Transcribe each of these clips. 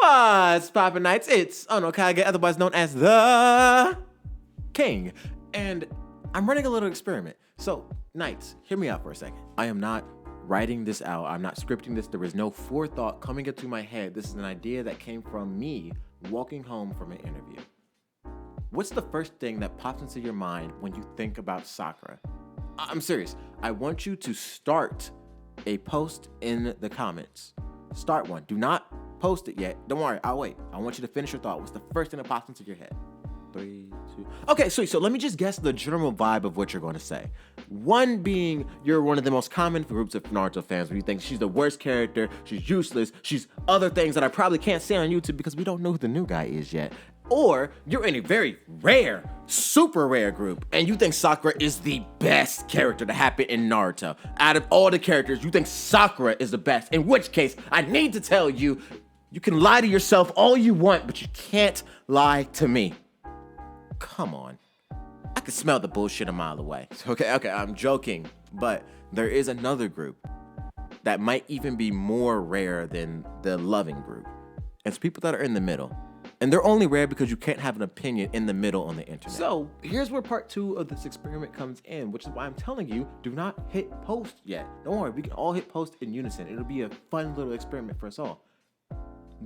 What's poppin' Knights? It's OnoKage, otherwise known as the King. And I'm running a little experiment. So, Knights, hear me out for a second. I am not writing this out. I'm not scripting this. There is no forethought coming into my head. This is an idea that came from me walking home from an interview. What's the first thing that pops into your mind when you think about Sakura? I'm serious. I want you to start a post in the comments. Start one. Do not post it yet. Don't worry, I'll wait. I want you to finish your thought. What's the first thing that pops into your head? 3, 2. Okay, sweet. So let me just guess the general vibe of what you're going to say. One being you're one of the most common groups of Naruto fans where you think she's the worst character, she's useless, she's other things that I probably can't say on YouTube because we don't know who the new guy is yet. Or you're in a very rare, super rare group, and you think Sakura is the best character to happen in Naruto. Out of all the characters, you think Sakura is the best, in which case, I need to tell you, you can lie to yourself all you want, but you can't lie to me. Come on. I can smell the bullshit a mile away. Okay, I'm joking, but there is another group that might even be more rare than the loving group. It's people that are in the middle. And they're only rare because you can't have an opinion in the middle on the internet. So here's where part 2 of this experiment comes in, which is why I'm telling you, do not hit post yet. Don't worry, we can all hit post in unison. It'll be a fun little experiment for us all.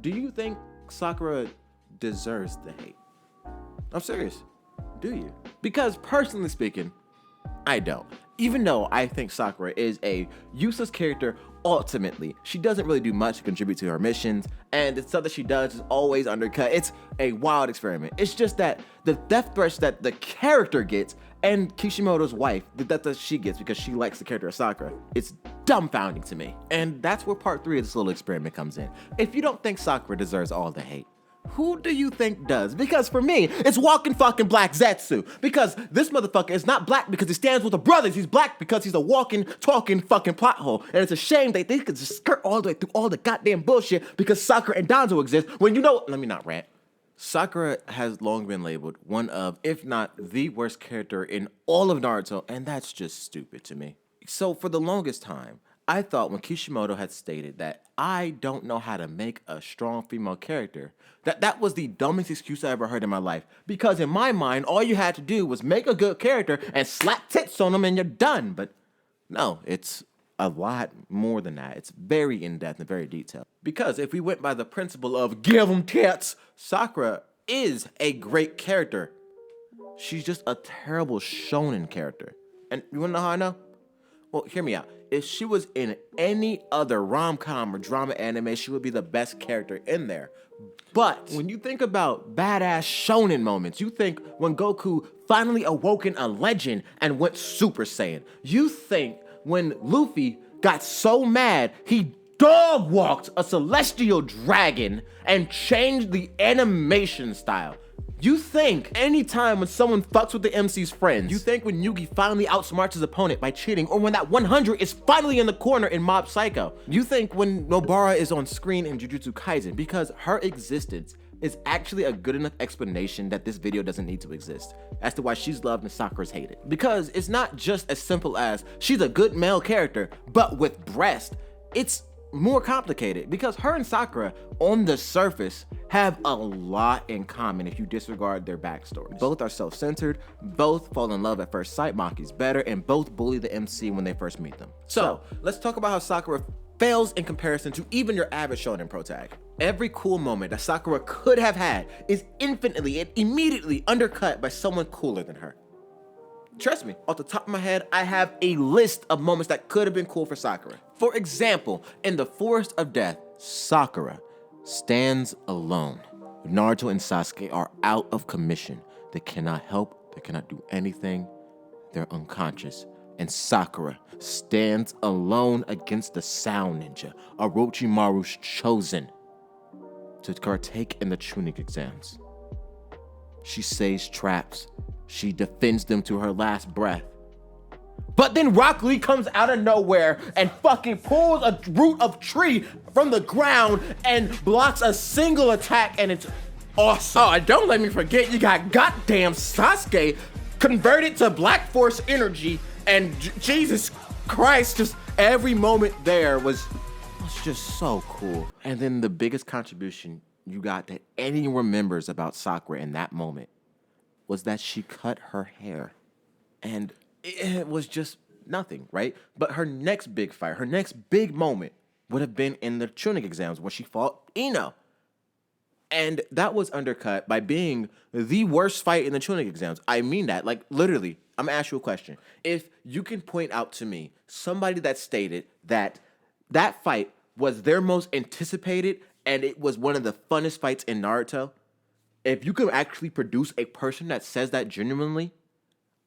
Do you think Sakura deserves the hate? I'm serious. Do you? Because personally speaking, I don't. Even though I think Sakura is a useless character, ultimately, she doesn't really do much to contribute to her missions, and the stuff that she does is always undercut. It's a wild experiment. It's just that the death threats that the character gets and Kishimoto's wife, the death that she gets because she likes the character of Sakura, it's dumbfounding to me. And that's where part 3 of this little experiment comes in. If you don't think Sakura deserves all the hate, who do you think does? Because for me, it's walking fucking black Zetsu. Because this motherfucker is not black because he stands with the brothers. He's black because he's a walking, talking fucking plot hole. And it's a shame that they could just skirt all the way through all the goddamn bullshit because Sakura and Danzo exist when you know, let me not rant. Sakura has long been labeled one of, if not the worst character in all of Naruto, and that's just stupid to me. So for the longest time, I thought when Kishimoto had stated that I don't know how to make a strong female character, that was the dumbest excuse I ever heard in my life. Because in my mind, all you had to do was make a good character and slap tits on them and you're done. But no, it's a lot more than that. It's very in-depth and very detailed. Because if we went by the principle of give them tits, Sakura is a great character. She's just a terrible shonen character. And you wanna know how I know? Well, hear me out. If she was in any other rom-com or drama anime, she would be the best character in there. But when you think about badass shonen moments, you think when Goku finally awoken a legend and went Super Saiyan. You think when Luffy got so mad, he dog-walked a celestial dragon and changed the animation style. You think anytime when someone fucks with the MC's friends, you think when Yugi finally outsmarts his opponent by cheating, or when that 100 is finally in the corner in Mob Psycho. You think when Nobara is on screen in Jujutsu Kaisen, because her existence is actually a good enough explanation that this video doesn't need to exist as to why she's loved and Sakura's hated. Because it's not just as simple as she's a good male character, but with breast. It's more complicated because her and Sakura on the surface have a lot in common if you disregard their backstories. Both are self-centered, both fall in love at first sight, Maki's better, and both bully the MC when they first meet them. So let's talk about how Sakura fails in comparison to even your average shonen protag. Every cool moment that Sakura could have had is infinitely and immediately undercut by someone cooler than her. Trust me, off the top of my head, I have a list of moments that could have been cool for Sakura. For example, in the Forest of Death, Sakura stands alone. Naruto and Sasuke are out of commission. They cannot help, they cannot do anything. They're unconscious. And Sakura stands alone against the Sound Ninja, Orochimaru's chosen, to partake in the Chunin exams. She saves traps. She defends them to her last breath. But then Rock Lee comes out of nowhere and fucking pulls a root of tree from the ground and blocks a single attack, and it's awesome. Oh, and don't let me forget, you got goddamn Sasuke converted to Black Force energy, and Jesus Christ, just every moment there was just so cool. And then the biggest contribution you got that anyone remembers about Sakura in that moment was that she cut her hair. And it was just nothing, right? But her next big fight, her next big moment would have been in the Chunin exams where she fought Ino. And that was undercut by being the worst fight in the Chunin exams. I mean that. Like, literally, I'm going to ask you a question. If you can point out to me somebody that stated that that fight was their most anticipated and it was one of the funnest fights in Naruto, if you could actually produce a person that says that genuinely,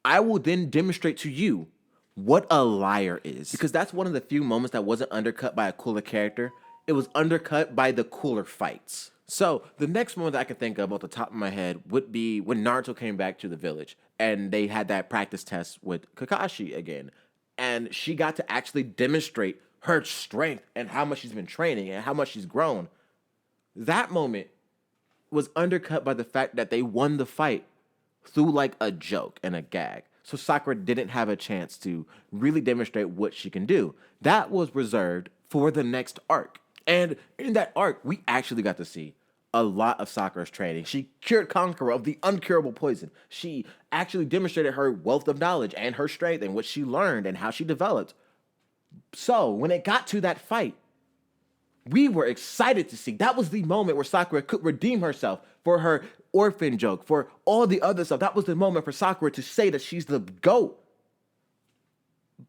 I will then demonstrate to you what a liar is. Because that's one of the few moments that wasn't undercut by a cooler character. It was undercut by the cooler fights. So the next moment that I can think of off the top of my head would be when Naruto came back to the village and they had that practice test with Kakashi again. And she got to actually demonstrate her strength and how much she's been training and how much she's grown. That moment was undercut by the fact that they won the fight through like a joke and a gag. So Sakura didn't have a chance to really demonstrate what she can do. That was reserved for the next arc. And in that arc, we actually got to see a lot of Sakura's training. She cured Kankura of the uncurable poison. She actually demonstrated her wealth of knowledge and her strength and what she learned and how she developed. So when it got to that fight, we were excited to see. That was the moment where Sakura could redeem herself for her orphan joke, for all the other stuff. That was the moment for Sakura to say that she's the GOAT.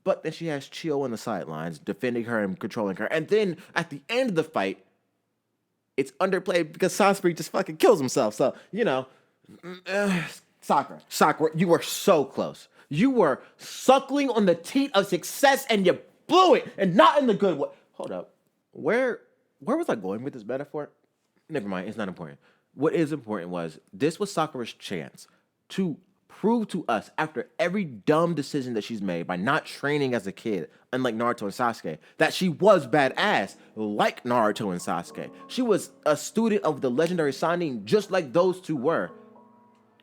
But then she has Chio on the sidelines defending her and controlling her. And then at the end of the fight, it's underplayed because Sasori just fucking kills himself. So, you know, Sakura, you were so close. You were suckling on the teat of success and you blew it, and not in the good way. Hold up. Where was I going with this metaphor? Never mind, it's not important. What is important was this was Sakura's chance to prove to us after every dumb decision that she's made by not training as a kid, unlike Naruto and Sasuke, that she was badass like Naruto and Sasuke. She was a student of the legendary Sannin just like those two were.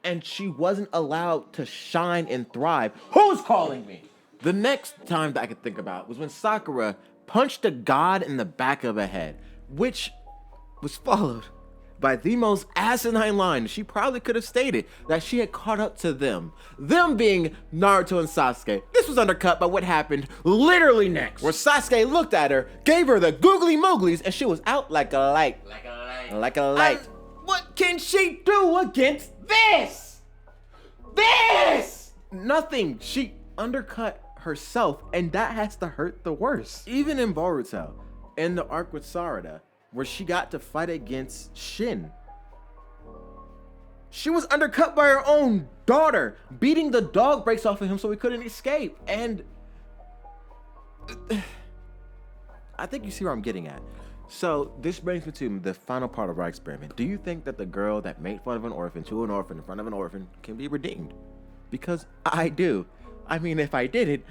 And she wasn't allowed to shine and thrive. Who's calling me? The next time that I could think about was when Sakura punched a god in the back of the head, which was followed by the most asinine line she probably could have stated, that she had caught up to them. Them being Naruto and Sasuke. This was undercut by what happened literally next, where Sasuke looked at her, gave her the googly mooglies, and she was out like a light. Like a light. What can she do against this? Nothing. She undercut herself, and that has to hurt the worst. Even in Boruto, in the arc with Sarada, where she got to fight against Shin, she was undercut by her own daughter, beating the dog brakes off of him so he couldn't escape. And I think you see where I'm getting at. So this brings me to the final part of our experiment. Do you think that the girl that made fun of an orphan to an orphan in front of an orphan can be redeemed? Because I do. I mean, if I didn't,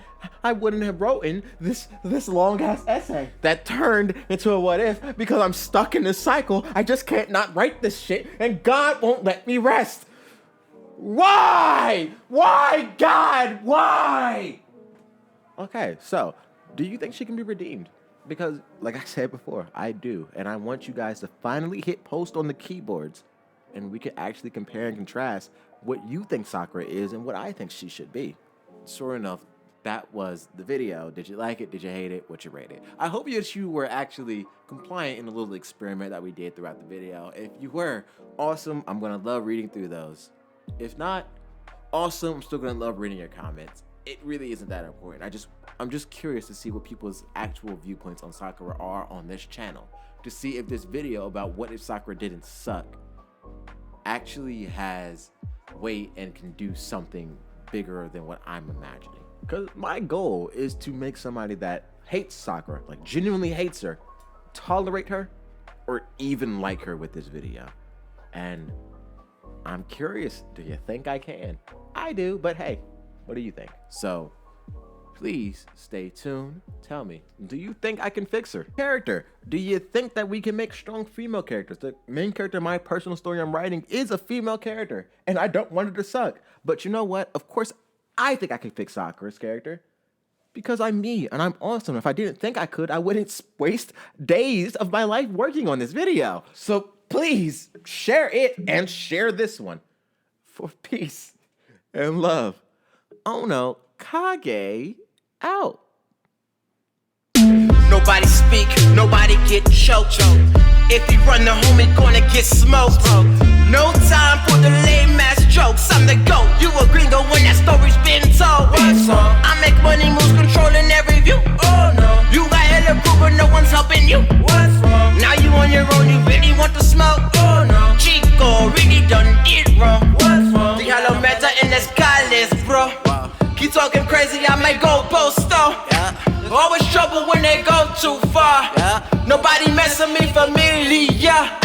I wouldn't have written this long-ass essay that turned into a what if because I'm stuck in this cycle. I just can't not write this shit, and God won't let me rest. Why? Why, God? Why? Okay, so do you think she can be redeemed? Because, like I said before, I do, and I want you guys to finally hit post on the keyboards, and we can actually compare and contrast what you think Sakura is and what I think she should be. Sure enough, that was the video. Did you like it? Did you hate it? What you rate it? I hope that you were actually compliant in a little experiment that we did throughout the video. If you were, awesome. I'm going to love reading through those. If not, awesome. I'm still going to love reading your comments. It really isn't that important. I'm just curious to see what people's actual viewpoints on Sakura are on this channel, to see if this video about what if Sakura didn't suck actually has weight and can do something bigger than what I'm imagining. Because my goal is to make somebody that hates Sakura, like genuinely hates her, tolerate her, or even like her with this video. And I'm curious, do you think I can? I do, but hey, what do you think? So please stay tuned. Tell me, do you think I can fix her? Character, do you think that we can make strong female characters? The main character in my personal story I'm writing is a female character, and I don't want her to suck. But you know what? Of course, I think I can fix Sakura's character because I'm me and I'm awesome. If I didn't think I could, I wouldn't waste days of my life working on this video. So please share it and share this one. For peace and love. OnoKage out. Nobody speak, nobody get choked. If he run the homie, gonna get smoked. No time for the lame ass jokes. I'm the GOAT. You a gringo when that story's been told. I make money moves, controlling every view. Oh no, you got hella crew, but no one's helping you. What's wrong? Now you on your own, you really want the smoke. Oh no, Chico really done did wrong. What's wrong? The hollow matter in the skyliss, bro. Keep talking crazy, I might go posto. Always trouble when they go too far. Nobody mess with me familiar.